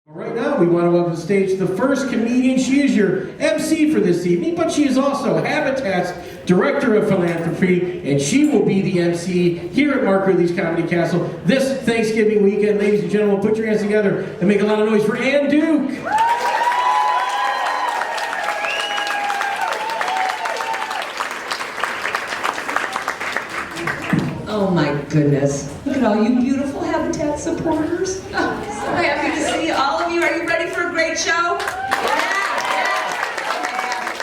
Right now, we want to welcome to the stage the first comedian. She is your MC for this evening, but she is also Habitat's Director of Philanthropy, and she will be the MC here at Mark Ridley's Comedy Castle this Thanksgiving weekend. Ladies and gentlemen, put your hands together and make a lot of noise for Ann Duke. Oh my goodness. Look at all you beautiful Habitat supporters. So happy to see all of you. Are you ready for a great show? Yeah. Oh my gosh.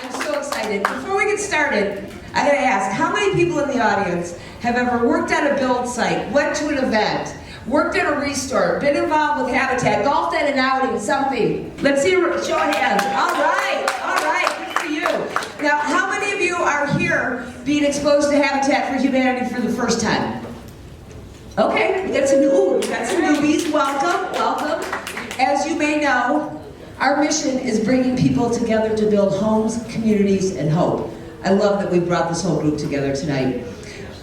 I'm so excited. Before we get started, I gotta ask, how many people in the audience have ever worked at a build site, went to an event, worked at a restore, been involved with Habitat, golfed at an outing, something? Let's see a show of hands. All right, good for you. Now, how many of you are here being exposed to Habitat for Humanity for the first time? Okay, we got some newbies. Welcome. As you may know, our mission is bringing people together to build homes, communities, and hope. I love that we brought this whole group together tonight.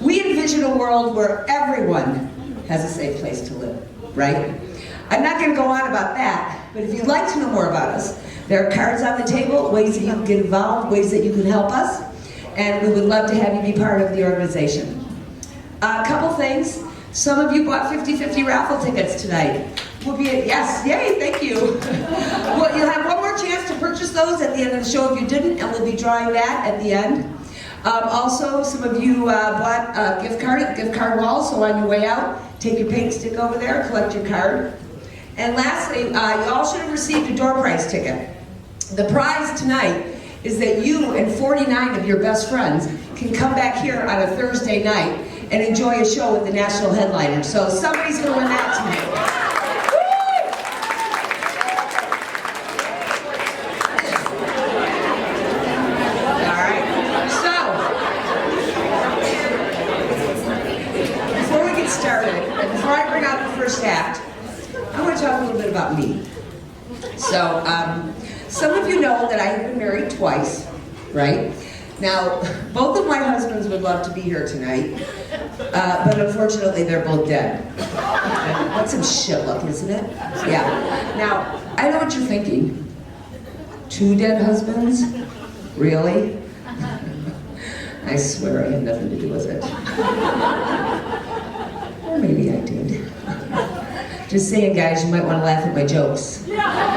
We envision a world where everyone has a safe place to live, right? I'm not going to go on about that, but if you'd like to know more about us, there are cards on the table, ways that you can get involved, ways that you can help us, and we would love to have you be part of the organization. A couple things. Some of you bought 50/50 raffle tickets tonight. Yes, yay, thank you. Well, you'll have one more chance to purchase those at the end of the show if you didn't, and we'll be drawing that at the end. Also, some of you bought a gift card at the gift card wall, so on your way out, take your paint stick over there, collect your card. And lastly, you all should have received a door prize ticket. The prize tonight is that you and 49 of your best friends can come back here on a Thursday night and enjoy a show with the national headliner. So somebody's going to win that tonight. All right. So, before we get started, and before I bring out the first act, I want to talk a little bit about me. So, some of you know that I have been married twice, right? Now, both of my husbands would love to be here tonight, but unfortunately they're both dead. That's some shit luck, isn't it? Yeah. Now, I know what you're thinking. 2 dead husbands? Really? I swear I had nothing to do with it. Or maybe I did. Just saying, guys, you might want to laugh at my jokes. Yeah.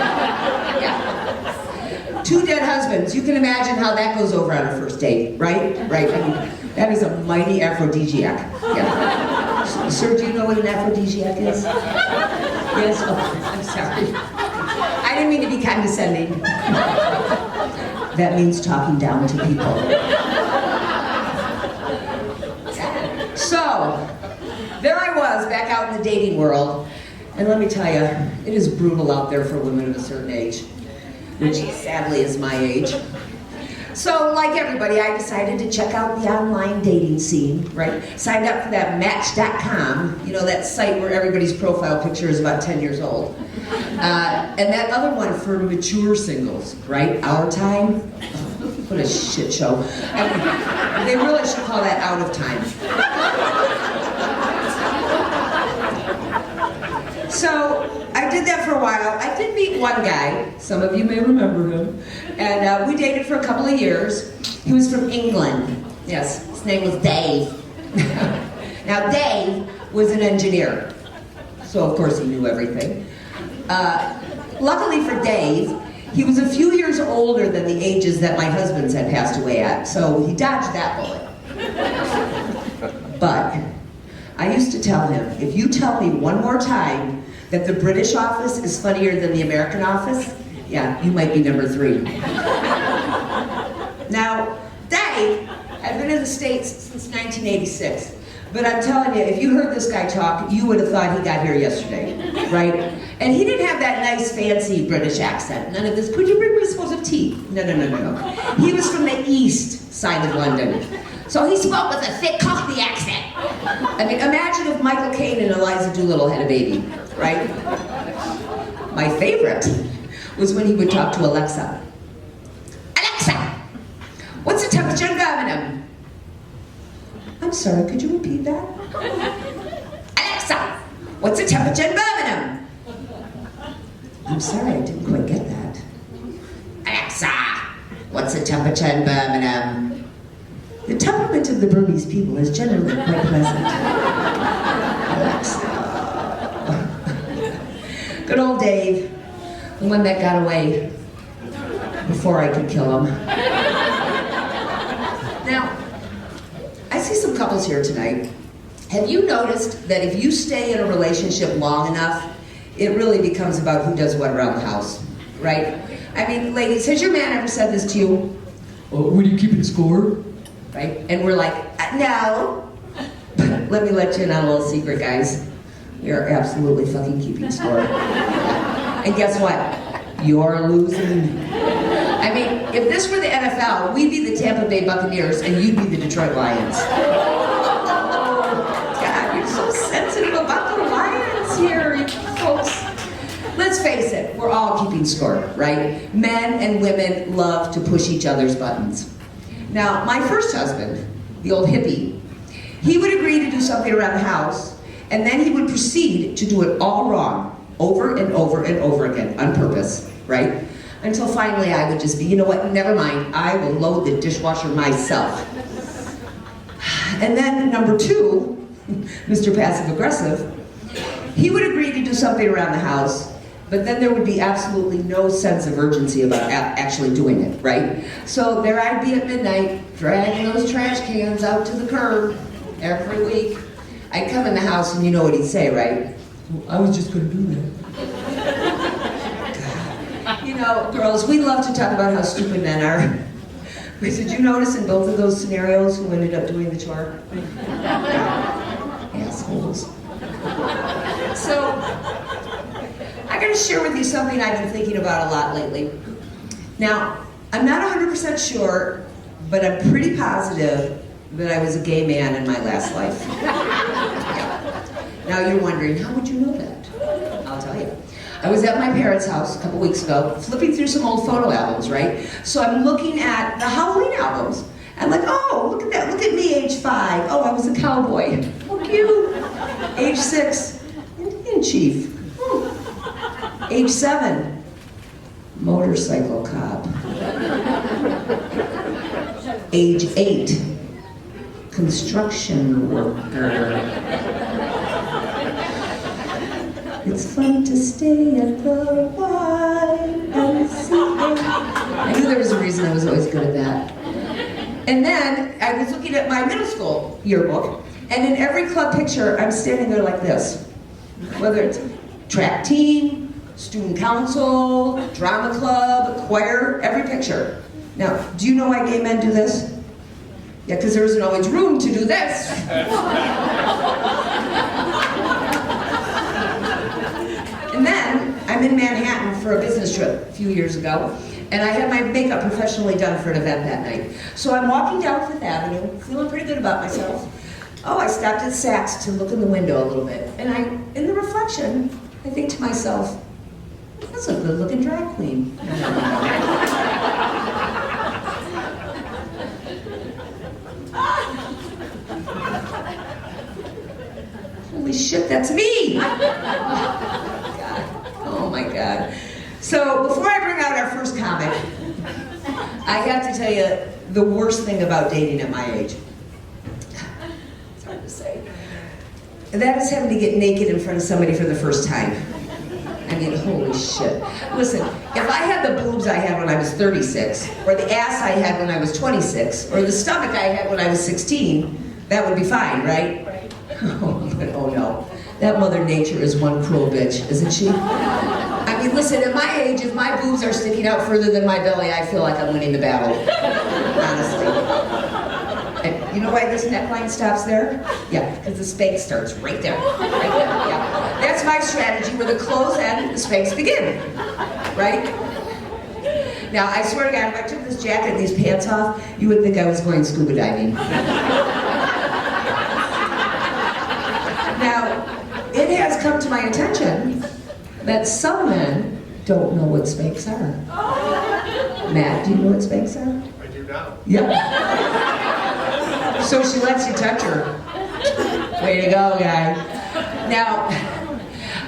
2 dead husbands. You can imagine how that goes over on a first date, right? Right. I mean, that is a mighty aphrodisiac. Yeah. Sir, do you know what an aphrodisiac is? Yes? Oh, I'm sorry. I didn't mean to be condescending. That means talking down to people. So, there I was, back out in the dating world. And let me tell you, it is brutal out there for women of a certain age, which sadly is my age. So, like everybody, I decided to check out the online dating scene, right? Signed up for that Match.com, you know, that site where everybody's profile picture is about 10 years old. And that other one for mature singles, right? Our Time. What a shit show. I mean, they really should call that Out of Time. So, I did that for a while. I did meet one guy, some of you may remember him, and we dated for a couple of years. He was from England. Yes, his name was Dave. Now, Dave was an engineer, so of course he knew everything. Luckily for Dave, he was a few years older than the ages that my husbands had passed away at, so he dodged that bullet. But I used to tell him, if you tell me one more time that the British office is funnier than the American office, yeah, you might be number 3. Now, Dave had been in the States since 1986, but I'm telling you, if you heard this guy talk, you would have thought he got here yesterday, right? And he didn't have that nice, fancy British accent. None of this, could you bring me a spoon of tea? No. He was from the east side of London. So he spoke with a thick Cockney accent. I mean, imagine if Michael Caine and Eliza Doolittle had a baby, right? My favorite was when he would talk to Alexa. Alexa, what's the temperature in Birmingham? I'm sorry, could you repeat that? Alexa, what's the temperature in Birmingham? I'm sorry, I didn't quite get that. Alexa, what's the temperature in Birmingham? The temperament of the Burmese people is generally quite pleasant. Alexa. Good old Dave, the one that got away before I could kill him. Now, I see some couples here tonight. Have you noticed that if you stay in a relationship long enough, it really becomes about who does what around the house, right? I mean, ladies, has your man ever said this to you? Oh, were you keeping score? Right? And we're like, no. Let me let you in on a little secret, guys. You're absolutely fucking keeping score. And guess what? You're losing. I mean, if this were the NFL, we'd be the Tampa Bay Buccaneers and you'd be the Detroit Lions. God, you're so sensitive about the Lions here, you folks. Let's face it, we're all keeping score, right? Men and women love to push each other's buttons. Now, my first husband, the old hippie, he would agree to do something around the house, and then he would proceed to do it all wrong, over and over and over again, on purpose, right? Until finally I would just be, you know what, never mind, I will load the dishwasher myself. And then number two, Mr. Passive Aggressive, he would agree to do something around the house, but then there would be absolutely no sense of urgency about actually doing it, right? So there I'd be at midnight, dragging those trash cans out to the curb every week. I'd come in the house and you know what he'd say, right? Well, I was just gonna do that. God. You know, girls, we love to talk about how stupid men are. But did you notice in both of those scenarios who ended up doing the chore? Assholes. So, I'm going to share with you something I've been thinking about a lot lately. Now, I'm not 100% sure, but I'm pretty positive that I was a gay man in my last life. Now you're wondering, how would you know that? I'll tell you. I was at my parents' house a couple weeks ago, flipping through some old photo albums, right? So I'm looking at the Halloween albums. I'm like, oh, look at that, look at me, age 5. Oh, I was a cowboy. Oh, cute. Age 6, Indian chief. Age 7, motorcycle cop. Age 8, construction worker. It's fun to stay at the YMCA. I knew there was a reason I was always good at that. And then I was looking at my middle school yearbook, and in every club picture, I'm standing there like this. Whether it's track team, student council, drama club, choir, every picture. Now, do you know why gay men do this? Yeah, because there isn't always room to do this. And then, I'm in Manhattan for a business trip a few years ago, and I had my makeup professionally done for an event that night. So I'm walking down Fifth Avenue, feeling pretty good about myself. Oh, I stopped at Saks to look in the window a little bit, and in the reflection, I think to myself, that's a good-looking drag queen. Holy shit, that's me! God. Oh my God. So, before I bring out our first comic, I have to tell you the worst thing about dating at my age. It's hard to say. That is having to get naked in front of somebody for the first time. I mean, holy shit. Listen, if I had the boobs I had when I was 36, or the ass I had when I was 26, or the stomach I had when I was 16, that would be fine, right? But oh no. That Mother Nature is one cruel bitch, isn't she? I mean, listen, at my age, if my boobs are sticking out further than my belly, I feel like I'm winning the battle. Honestly. And you know why this neckline stops there? Yeah, because the Spanx starts right there. Right there, yeah. That's my strategy, where the clothes end, the Spanx begin. Right? Now, I swear to God, if I took this jacket and these pants off, you would think I was going scuba diving. Now, it has come to my attention that some men don't know what Spanx are. Matt, do you know what Spanx are? I do now. Yep. So she lets you touch her. Way to go, guy. Now,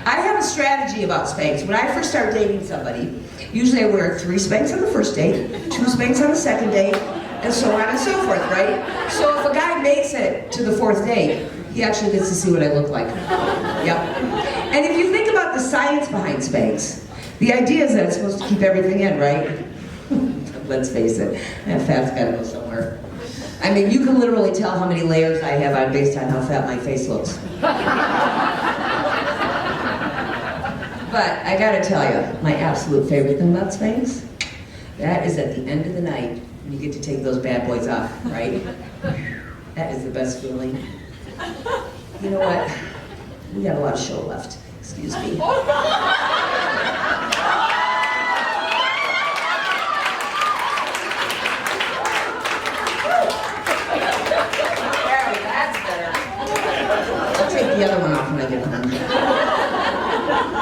I have a strategy about Spanx. When I first start dating somebody, usually I wear 3 Spanx on the first date, 2 Spanx on the second date, and so on and so forth, right? So if a guy makes it to the 4th date, he actually gets to see what I look like. Yep. And if you think about the science behind Spanx, the idea is that it's supposed to keep everything in, right? Let's face it, that fat's gotta go somewhere. I mean, you can literally tell how many layers I have on based on how fat my face looks. But I gotta tell you, my absolute favorite thing about Spanx, that is at the end of the night, when you get to take those bad boys off, right? That is the best feeling. You know what? We got a lot of show left. Excuse me. That's better. I'll take the other one off when I get home.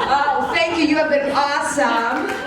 Oh, thank you. You have been awesome.